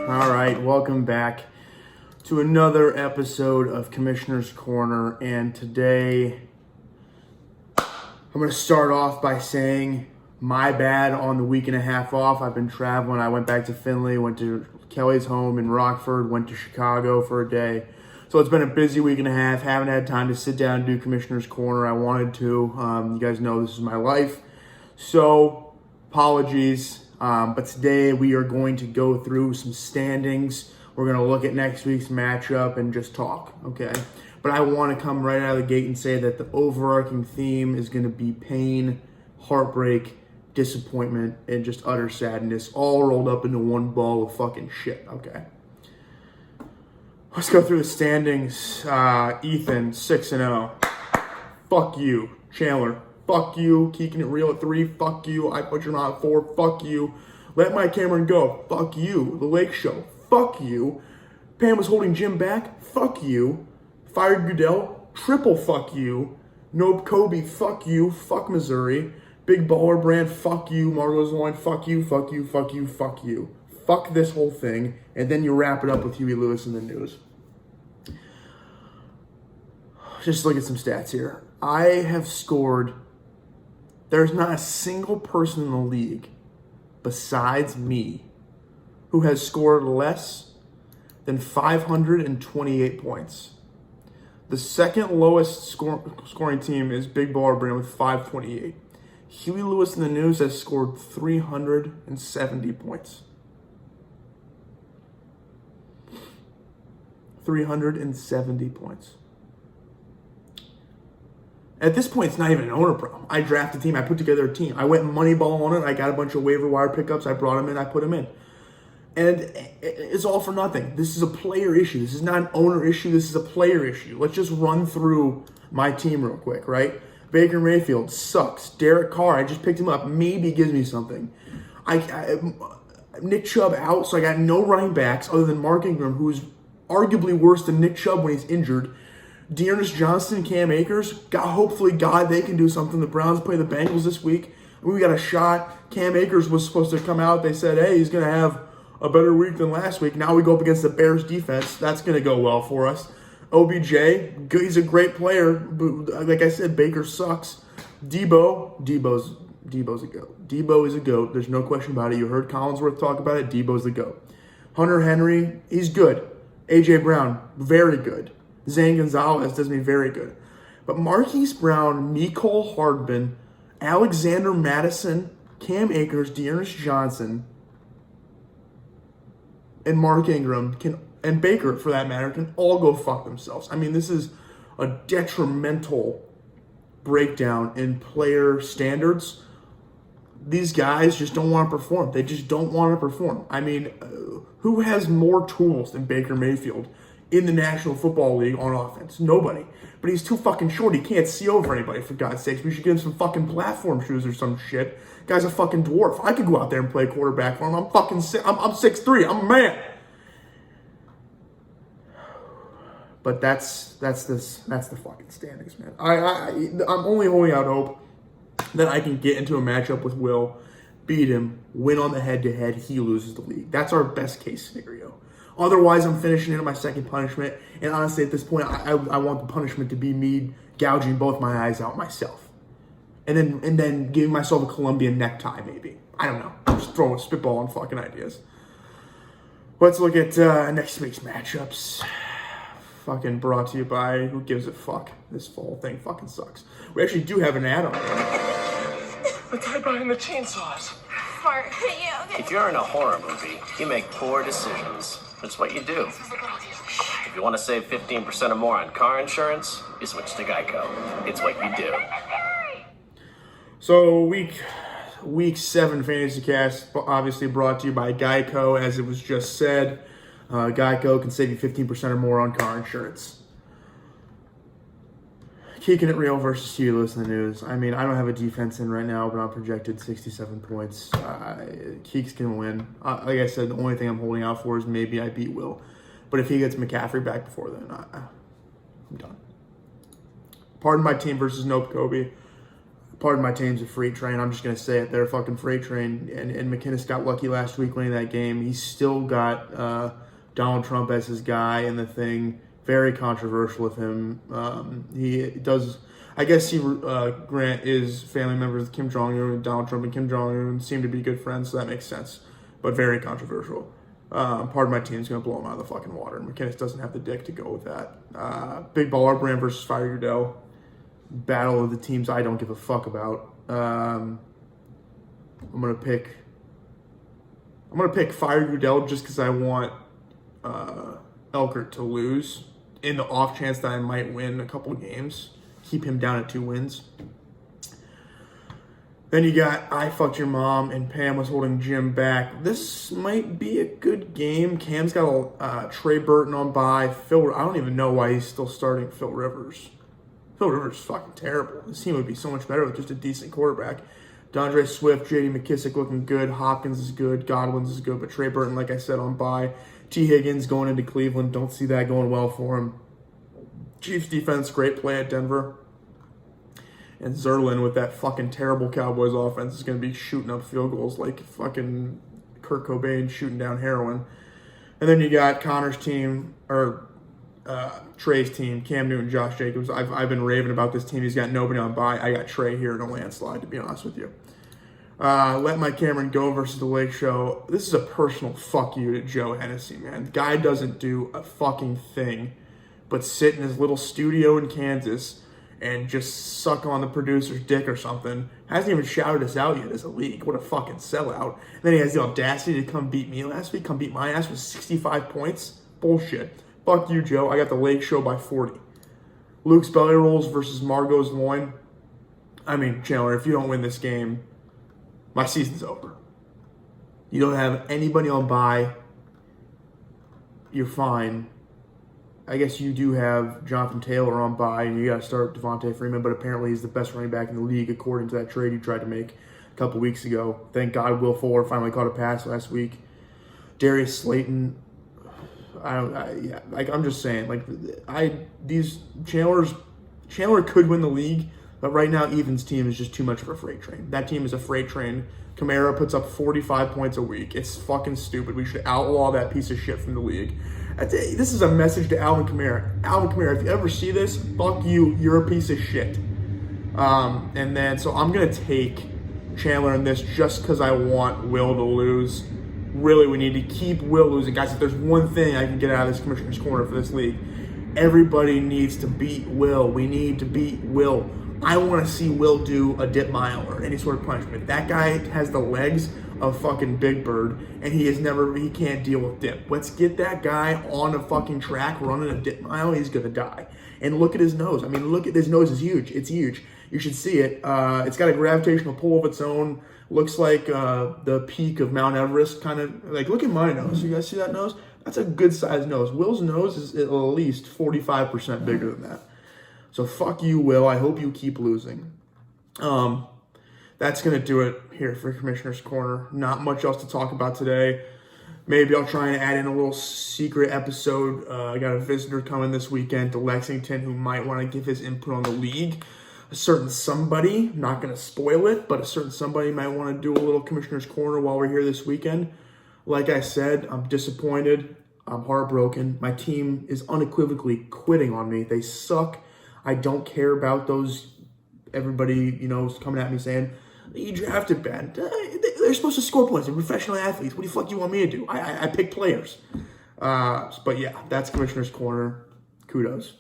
All right, welcome back to another episode of Commissioner's Corner. And today, I'm going to start off by saying my bad on the week and a half off. I've been traveling. I went back to Findlay, went to Kelly's home in Rockford, went to Chicago for a day. So it's been a busy week and a half. Haven't had time to sit down and do Commissioner's Corner. I wanted to. You guys know this is my life. So apologies. But today we are going to go through some standings. We're going to look at next week's matchup and just talk, okay? But I want to come right out of the gate and say that the overarching theme is going to be pain, heartbreak, disappointment, and just utter sadness, all rolled up into one ball of fucking shit, okay? Let's go through the standings. Ethan, 6-0. Fuck you. Chandler, fuck you. Keeping it real at 3. Fuck you. I put your mouth at 4. Fuck you. Let my Cameron go. Fuck you. The Lake Show. Fuck you. Pam was holding Jim back. Fuck you. Fired Goodell. Triple fuck you. Nope Kobe. Fuck you. Fuck Missouri. Big Baller Brand. Fuck you. Margo's Line. Fuck you. Fuck you. Fuck you. Fuck you. Fuck this whole thing. And then you wrap it up with Huey Lewis in the news. Just look at some stats here. I have scored. There's not a single person in the league besides me who has scored less than 528 points. The second lowest scoring team is Big Baller Brand with 528. Huey Lewis in the News has scored 370 points. 370 points. At this point, it's not even an owner problem. I drafted a team. I put together a team. I went Moneyball on it. I got a bunch of waiver wire pickups. I brought them in. I put them in. And it's all for nothing. This is a player issue. This is not an owner issue. This is a player issue. Let's just run through my team real quick, right? Baker Mayfield sucks. Derek Carr, I just picked him up. Maybe gives me something. Nick Chubb out, so I got no running backs other than Mark Ingram, who's arguably worse than Nick Chubb when he's injured. Dearness Johnson, Cam Akers, hopefully they can do something. The Browns play the Bengals this week. We got a shot. Cam Akers was supposed to come out. They said, hey, he's going to have a better week than last week. Now we go up against the Bears defense. That's going to go well for us. OBJ, he's a great player. But like I said, Baker sucks. Debo's a GOAT. Debo is a GOAT. There's no question about it. You heard Collinsworth talk about it. Debo's the GOAT. Hunter Henry, he's good. A.J. Brown, very good. Zane Gonzalez does me very good. But Marquise Brown, Mecole Hardman, Alexander Madison, Cam Akers, Dearness Johnson, and Mark Ingram and Baker, for that matter, can all go fuck themselves. I mean, this is a detrimental breakdown in player standards. These guys just don't want to perform. They just don't want to perform. I mean, who has more tools than Baker Mayfield in the National Football League on offense? Nobody. But he's too fucking short. He can't see over anybody, for God's sakes. We should give him some fucking platform shoes or some shit. Guy's a fucking dwarf. I could go out there and play quarterback for him. I'm 6'3". I'm a man. But that's the fucking standings, man. I'm only holding out hope that I can get into a matchup with Will, beat him, win on the head-to-head, he loses the league. That's our best case scenario. Otherwise, I'm finishing into my second punishment, and honestly, at this point, I want the punishment to be me gouging both my eyes out myself. And then giving myself a Colombian necktie, maybe. I don't know. I'm just throwing a spitball on fucking ideas. Let's look at next week's matchups. Fucking brought to you by who gives a fuck. This whole thing fucking sucks. We actually do have an ad-on. The guy behind the chainsaws. Fart. Yeah, okay. If you're in a horror movie, you make poor decisions. That's what you do. If you want to save 15% or more on car insurance, you switch to Geico. It's what you do. So week 7 Fantasy Cast, obviously brought to you by Geico, as it was just said. Geico can save you 15% or more on car insurance. Keeping it real versus Huey Lewis in the News. I mean, I don't have a defense in right now, but I'm projected 67 points. Keeks can win. Like I said, the only thing I'm holding out for is maybe I beat Will. But if he gets McCaffrey back before then, I'm done. Pardon my team versus Nope Kobe. pardon my team's a freight train. I'm just going to say it. They're a fucking freight train. And McInnes got lucky last week winning that game. He's still got Donald Trump as his guy in the thing. Very controversial of him. He does, I guess Grant is family members with Kim Jong-un, and Donald Trump and Kim Jong-un seem to be good friends, so that makes sense. But very controversial. Part of my team's going to blow him out of the fucking water. McInnes doesn't have the dick to go with that. Big Baller Brand versus Fire Udell. Battle of the teams I don't give a fuck about. I'm gonna pick Fire Udell just because I want Elkert to lose in the off chance that I might win a couple games. Keep him down at 2 wins. Then you got I Fucked Your Mom and Pam was holding Jim back. This might be a good game. Cam's got Trey Burton on bye. I don't even know why he's still starting Phil Rivers. Phil Rivers is fucking terrible. This team would be so much better with just a decent quarterback. DeAndre Swift, J.D. McKissick looking good. Hopkins is good. Godwin's is good. But Trey Burton, like I said, on bye. T. Higgins going into Cleveland. Don't see that going well for him. Chiefs defense, great play at Denver. And Zerlin with that fucking terrible Cowboys offense is going to be shooting up field goals like fucking Kurt Cobain shooting down heroin. And then you got Connor's team, or Trey's team, Cam Newton, Josh Jacobs. I've been raving about this team. He's got nobody on bye. I got Trey here in a landslide, to be honest with you. Let My Cameron Go versus The Lake Show. This is a personal fuck you to Joe Hennessy, man. The guy doesn't do a fucking thing but sit in his little studio in Kansas and just suck on the producer's dick or something. Hasn't even shouted us out yet as a league. What a fucking sellout. And then he has the audacity to come beat me last week, come beat my ass with 65 points. Bullshit. Fuck you, Joe. I got the Lake Show by 40. Luke's Belly Rolls versus Margot's Loin. I mean, Chandler, if you don't win this game, my season's over. You don't have anybody on bye. You're fine. I guess you do have Jonathan Taylor on bye, and you got to start Devontae Freeman, but apparently he's the best running back in the league according to that trade you tried to make a couple weeks ago. Thank God Will Fuller finally caught a pass last week. Darius Slayton, I'm just saying, Chandler could win the league, but right now Evan's team is just too much of a freight train. That team is a freight train. Kamara puts up 45 points a week. It's fucking stupid. We should outlaw that piece of shit from the league. This is a message to Alvin Kamara. Alvin Kamara, if you ever see this, fuck you. You're a piece of shit. And then, so I'm going to take Chandler in this just because I want Will to lose. Really, we need to keep Will losing. Guys, if there's one thing I can get out of this Commissioner's Corner for this league, everybody needs to beat Will. We need to beat Will. I want to see Will do a dip mile or any sort of punishment. That guy has the legs of fucking Big Bird, and he can't deal with dip. Let's get that guy on a fucking track running a dip mile. He's going to die. And look at his nose. I mean, look at his nose. Is huge. It's huge. You should see it. It's got a gravitational pull of its own. Looks like the peak of Mount Everest, kind of. Like, look at my nose. You guys see that nose? That's a good sized nose. Will's nose is at least 45% bigger than that. So fuck you, Will. I hope you keep losing. That's going to do it here for Commissioner's Corner. Not much else to talk about today. Maybe I'll try and add in a little secret episode. I got a visitor coming this weekend to Lexington who might want to give his input on the league. A certain somebody, not going to spoil it, but a certain somebody might want to do a little Commissioner's Corner while we're here this weekend. Like I said, I'm disappointed. I'm heartbroken. My team is unequivocally quitting on me. They suck. I don't care about those, everybody, is coming at me saying, you drafted bad. They're supposed to score points. They're professional athletes. What the fuck do you want me to do? I pick players. But yeah, that's Commissioner's Corner. Kudos.